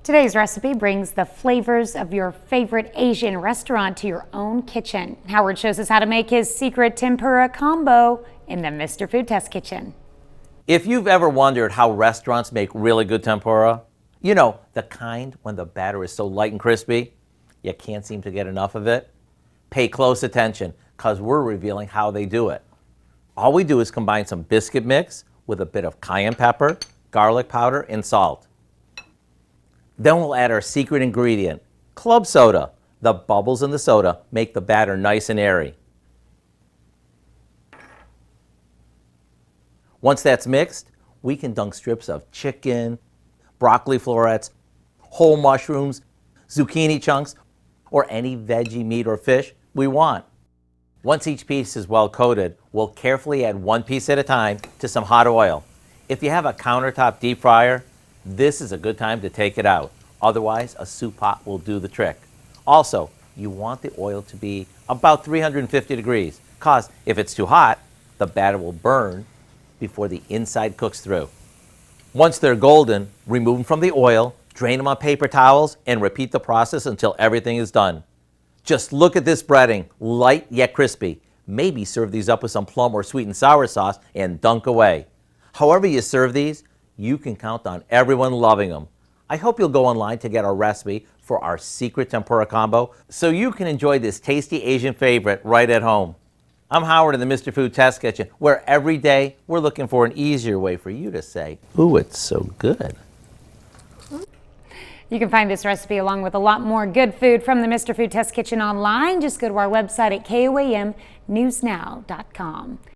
Today's recipe brings the flavors of your favorite Asian restaurant to your own kitchen. Howard shows us how to make his secret tempura combo in the Mr. Food Test Kitchen. If you've ever wondered how restaurants make really good tempura, you know, the kind when the batter is so light and crispy, you can't seem to get enough of it, pay close attention because we're revealing how they do it. All we do is combine some biscuit mix with a bit of cayenne pepper, garlic powder, and salt. Then we'll add our secret ingredient, club soda. The bubbles in the soda make the batter nice and airy. Once that's mixed, we can dunk strips of chicken, broccoli florets, whole mushrooms, zucchini chunks, or any veggie meat or fish we want. Once each piece is well coated, we'll carefully add one piece at a time to some hot oil. If you have a countertop deep fryer, this is a good time to take it out. Otherwise, a soup pot will do the trick. Also, you want the oil to be about 350 degrees, because if it's too hot, the batter will burn before the inside cooks through. Once they're golden, remove them from the oil, drain them on paper towels, and repeat the process until everything is done. Just look at this breading, light yet crispy. Maybe serve these up with some plum or sweet and sour sauce and dunk away. However you serve these, you can count on everyone loving them. I hope you'll go online to get our recipe for our secret tempura combo so you can enjoy this tasty Asian favorite right at home. I'm Howard in the Mr. Food Test Kitchen, where every day we're looking for an easier way for you to say, "Ooh, it's so good." You can find this recipe along with a lot more good food from the Mr. Food Test Kitchen online. Just go to our website at KOAMnewsnow.com.